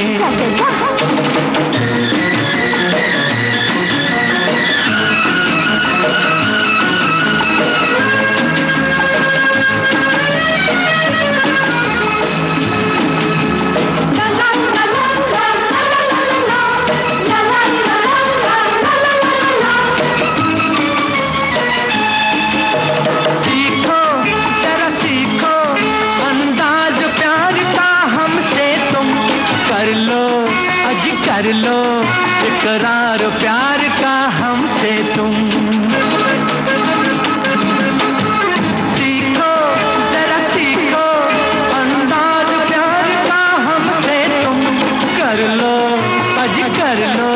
कर लो इकरार प्यार का हमसे तुम। सीखो जरा सीखो अंदाज प्यार का हमसे तुम। कर लो अज कर लो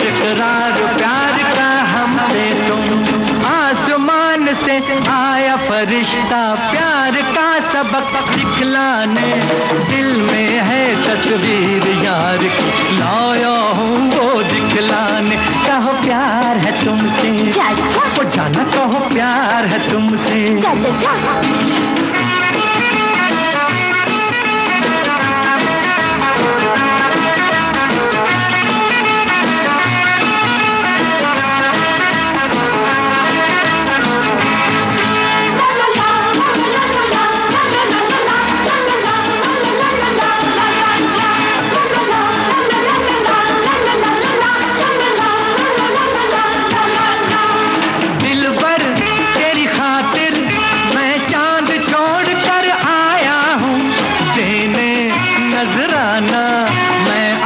इकरार प्यार का हमसे तुम। आसमान से आया फरिश्ता प्यार का सबक सिखलाने। दिल में है तस्वीर यार की लाया हूँ वो दिखलाने। कहो प्यार है तुमसे, वो जाना कहो प्यार है तुमसे।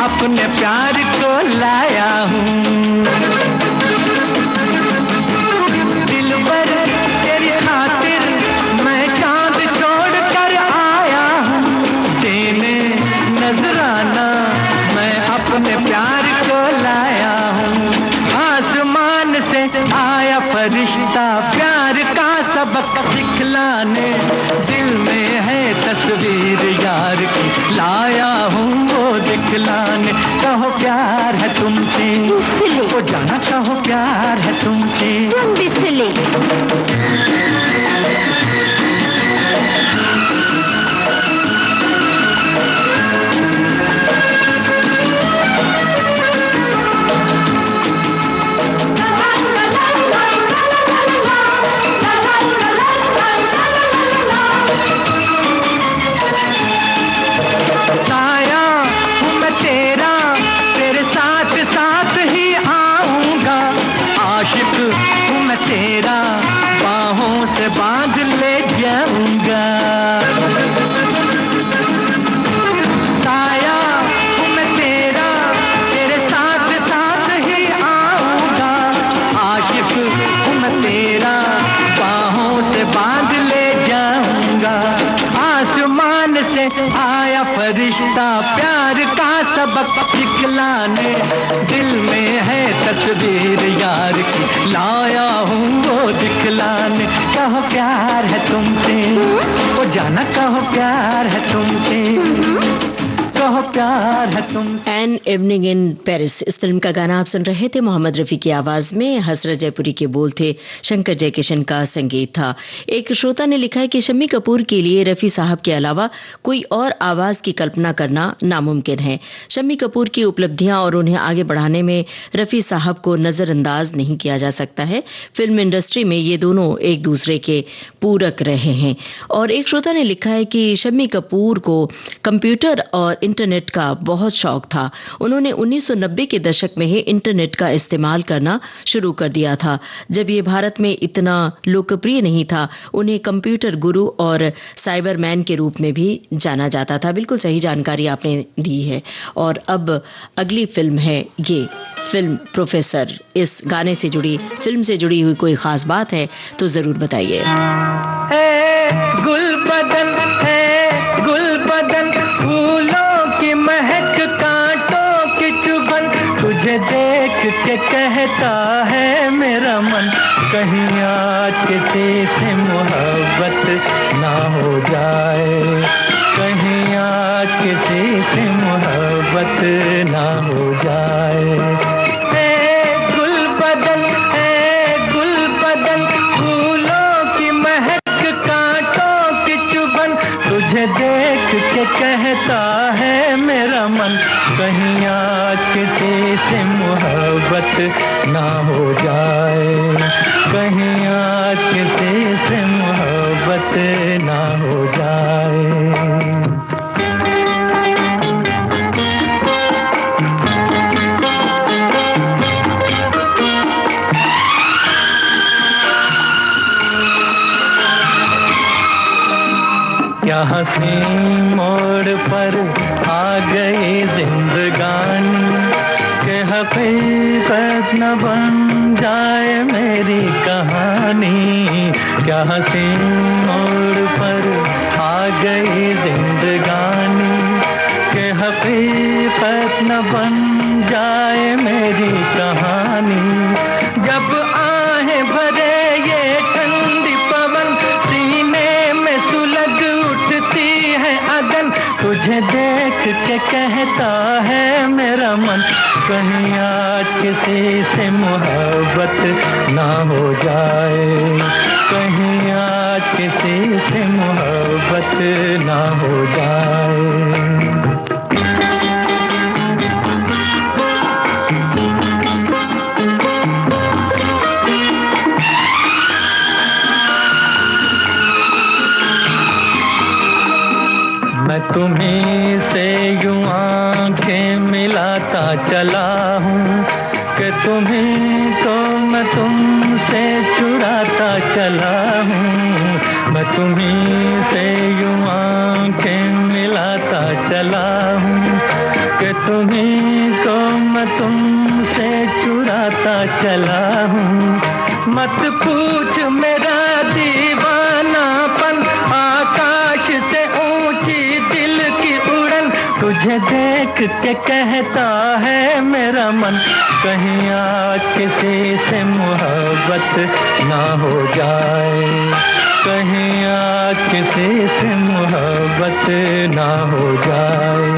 अपने प्यार को लाया हूँ। जाना मैं अपने प्यार को लाया हूँ। आसमान से आया फरिश्ता प्यार का सबक सिखलाने, दिल में है तस्वीर यार की लाया हूँ वो दिखलाने। कहो प्यार है तुमसे, वो जाना कहो प्यार है तुमसे, तुम बिस्ले। तेरा बाहों से बांध ले जाऊंगा। साया हूँ मैं तेरा, तेरे साथ साथ ही आऊंगा। आशिक हूँ मैं तेरा, बाहों से बांध ले जाऊंगा। आसमान से आया फरिश्ता प्यार का सबक सिखलाने, दिल में है तस्वीर यार की लाया हूँ वो दिखलाने। कहो प्यार है तुमसे, वो जाना कहो प्यार है तुमसे, कहो प्यार है तुमसे। एन इवनिंग इन पेरिस, इस फिल्म का गाना आप सुन रहे थे। मोहम्मद रफी की आवाज में हसरत जयपुरी के बोल थे, शंकर जयकिशन का संगीत था। एक श्रोता ने लिखा है कि शम्मी कपूर के लिए रफी साहब के अलावा कोई और आवाज की कल्पना करना नामुमकिन है। शम्मी कपूर की उपलब्धियां और उन्हें आगे बढ़ाने में रफी साहब को नजरअंदाज नहीं किया जा सकता है। फिल्म इंडस्ट्री में ये दोनों एक दूसरे के पूरक रहे हैं। और एक श्रोता ने लिखा है कि शम्मी कपूर को कंप्यूटर और इंटरनेट का बहुत शौक था। उन्होंने 1990 के दशक में ही इंटरनेट का इस्तेमाल करना शुरू कर दिया था। जब ये भारत में इतना लोकप्रिय नहीं था, उन्हें कंप्यूटर गुरु और साइबरमैन के रूप में भी जाना जाता था। बिल्कुल सही जानकारी आपने दी है। और अब अगली फिल्म है ये फिल्म प्रोफेसर। इस गाने से जुड़ी, फिल्म से जुड़ी हुई कोई खास बात है तो जरूर बताइए। गुल बदन फूलों की महक, कांटों की चुभन, तुझे देख के कहता है मेरा मन, कहीं आज किसी से मोहब्बत ना हो जाए, कहीं आज किसी से मोहब्बत ना हो जाए। देख के कहता है मेरा मन, कहीं आज किसी से मोहब्बत ना हो जाए, कहीं आज किसी से मोहब्बत ना हो जाए। क्या हंसी मोड़ पर आ गई जिंदगानी, के हकीकत न बन जाए मेरी कहानी। क्या हंसी मोड़ पर आ गई जिंदगानी, के हकीकत न बन जाए मेरी कहानी। जब आहें भरे ये ठंडी पवन, सीने में सुलग उठती है अगन, तुझे देख के कहता है मेरा मन, कहीं आज किसी से मोहब्बत ना हो जाए, कहीं आज किसी से मोहब्बत ना हो जाए। मैं तुम्हीं से यूं आंखें मिलाता चला हूँ, कि तुम्हीं को मैं तुमसे चुराता चला हूँ। मैं तुम्हीं से यूं आंखें मिलाता चला हूँ, कि तुम्हीं को मैं तुमसे चुराता चला हूँ। मत पूछ मेरा दीवानापन, आकाश से ऊंची दिल की उड़न, तुझे तुझे देख के कहता है मेरा मन, कहीं आज किसी से मोहब्बत ना हो जाए, कहीं आज किसी से मोहब्बत ना हो जाए।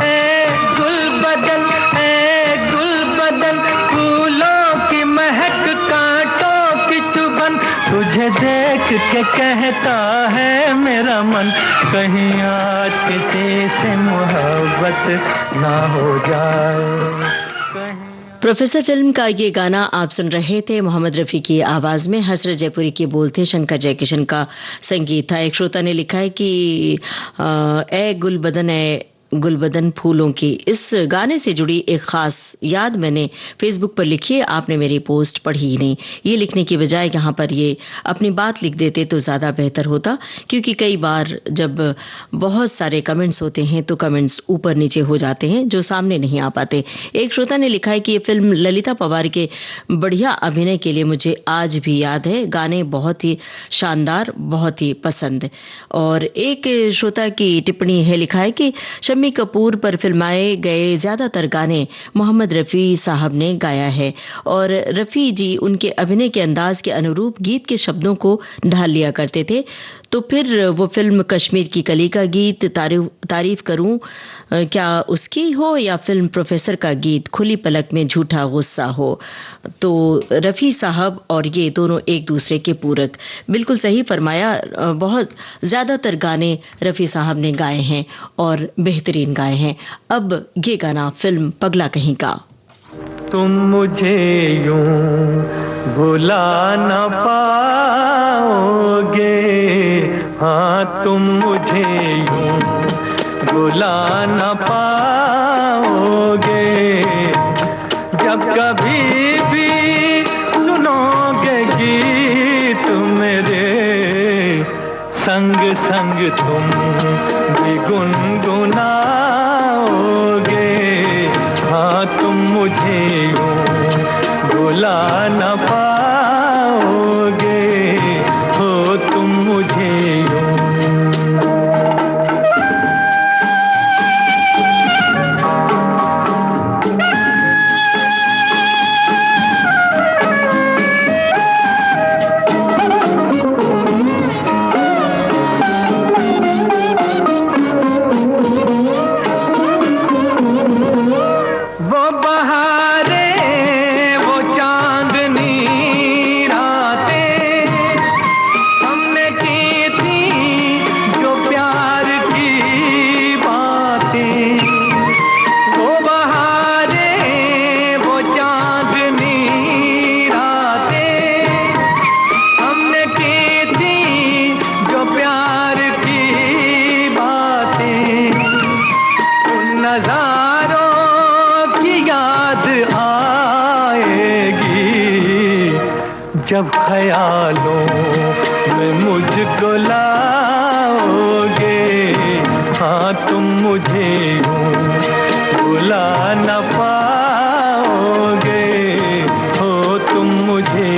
ए गुल बदन फूलों की महक कांटों की चुभन, तुझे देख के कहता है मेरा मन, कहीं आज किसी से मोहब्बत ना हो जाए। प्रोफेसर फिल्म का ये गाना आप सुन रहे थे मोहम्मद रफ़ी की आवाज में। हसरत जयपुरी के बोल थे, शंकर जयकिशन का संगीत था। एक श्रोता ने लिखा है कि ए गुलबदन फूलों की, इस गाने से जुड़ी एक खास याद मैंने फेसबुक पर लिखी है, आपने मेरी पोस्ट पढ़ी ही नहीं। ये लिखने की बजाय यहाँ पर ये अपनी बात लिख देते तो ज़्यादा बेहतर होता, क्योंकि कई बार जब बहुत सारे कमेंट्स होते हैं तो कमेंट्स ऊपर नीचे हो जाते हैं जो सामने नहीं आ पाते। एक श्रोता ने लिखा है कि ये फिल्म ललिता पवार के बढ़िया अभिनय के लिए मुझे आज भी याद है, गाने बहुत ही शानदार, बहुत ही पसंद। और एक श्रोता की टिप्पणी है, लिखा है कि शम्मी कपूर पर फिल्माए गए ज्यादातर गाने मोहम्मद रफ़ी साहब ने गाया है और रफ़ी जी उनके अभिनय के अंदाज के अनुरूप गीत के शब्दों को ढाल लिया करते थे। तो फिर वो फिल्म कश्मीर की कली का गीत तारीफ करूं क्या उसकी हो, या फिल्म प्रोफेसर का गीत खुली पलक में झूठा गुस्सा हो। तो रफ़ी साहब और ये दोनों एक दूसरे के पूरक। बिल्कुल सही फरमाया, बहुत ज्यादातर गाने रफ़ी साहब ने गाए हैं और बेहतरीन गाए हैं। अब ये गाना फिल्म पगला कहीं का। तुम मुझे यूं भुला न पाओगे, हाँ तुम मुझे यूं भुला न पाओगे, जब कभी भी सुनोगे गीत मेरे, संग संग तुम भी गुनगुनाओगे, हाँ तुम मुझे यूं भुला न पाओगे, हो तुम मुझे यूं। जब ख्यालों में मुझको लाओगे, हाँ तुम मुझे यूं भुला न पाओगे, हो तुम मुझे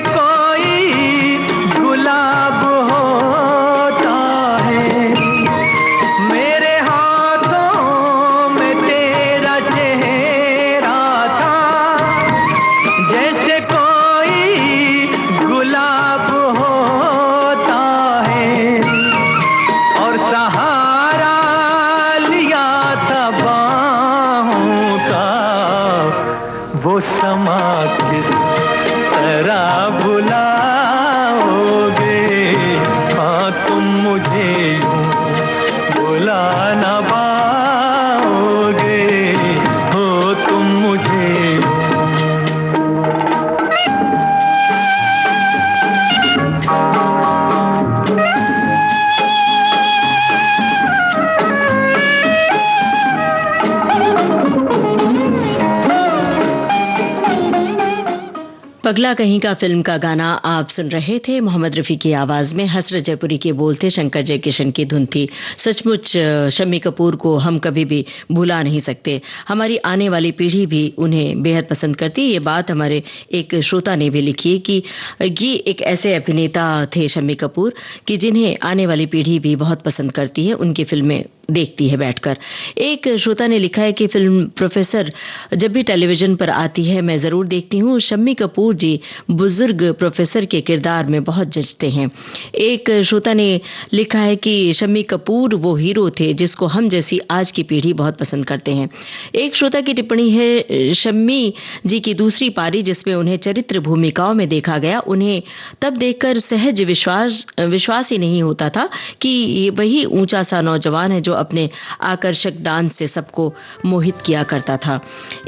कोई पगला कहीं का फिल्म का गाना आप सुन रहे थे। मोहम्मद रफी की आवाज में हसरत जयपुरी के बोल थे, शंकर जयकिशन की धुन थी। सचमुच शम्मी कपूर को हम कभी भी भुला नहीं सकते। हमारी आने वाली पीढ़ी भी उन्हें बेहद पसंद करती है। ये बात हमारे एक श्रोता ने भी लिखी है कि ये एक ऐसे अभिनेता थे शम्मी कपूर कि जिन्हें आने वाली पीढ़ी भी बहुत पसंद करती है, उनकी फिल्में देखती है बैठकर। एक श्रोता ने लिखा है कि फिल्म प्रोफेसर जब भी टेलीविजन पर आती है मैं जरूर देखती हूँ। शम्मी कपूर जी बुजुर्ग प्रोफेसर के किरदार में बहुत जचते हैं। एक श्रोता ने लिखा है कि शम्मी कपूर वो हीरो थे जिसको हम जैसी आज की पीढ़ी बहुत पसंद करते हैं। एक श्रोता की टिप्पणी है शम्मी जी की दूसरी पारी जिसमें उन्हें चरित्र भूमिकाओं में देखा गया, उन्हें तब देखकर सहज विश्वास ही नहीं होता था कि ये वही ऊंचा सा नौजवान है जो अपने आकर्षक डांस से सबको मोहित किया करता था।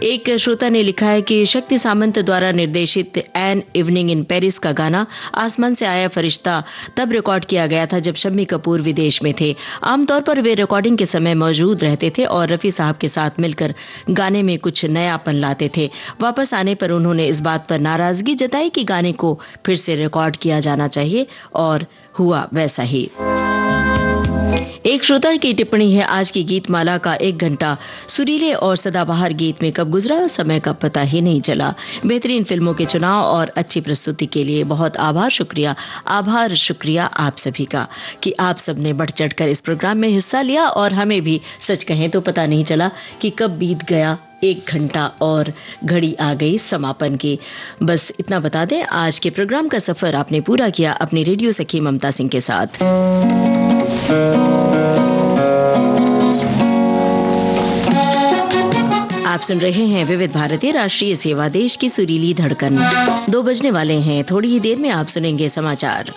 एक श्रोता ने लिखा है कि शक्ति सामंत द्वारा निर्देशित एन इवनिंग इन पेरिस का गाना आसमान से आया फरिश्ता तब रिकॉर्ड किया गया था जब शम्मी कपूर विदेश में थे। आमतौर पर वे रिकॉर्डिंग के समय मौजूद रहते थे और रफी साहब के साथ मिलकर गाने में कुछ नयापन लाते थे। वापस आने पर उन्होंने इस बात पर नाराजगी जताई कि गाने को फिर से रिकॉर्ड किया जाना चाहिए और हुआ वैसा ही। एक श्रोता की टिप्पणी है आज की गीत माला का 1 घंटा सुरीले और सदाबहार गीत में कब गुजरा समय का पता ही नहीं चला। बेहतरीन फिल्मों के चुनाव और अच्छी प्रस्तुति के लिए बहुत आभार शुक्रिया आप सभी का कि आप सबने बढ़ चढ़कर इस प्रोग्राम में हिस्सा लिया और हमें भी सच कहें तो पता नहीं चला कि कब बीत गया 1 घंटा और घड़ी आ गई समापन की। बस इतना बता दें आज के प्रोग्राम का सफर आपने पूरा किया अपनी रेडियो सखी ममता सिंह के साथ। आप सुन रहे हैं विविध भारती राष्ट्रीय सेवा देश की सुरीली धड़कन। 2 बजने वाले हैं, थोड़ी ही देर में आप सुनेंगे समाचार।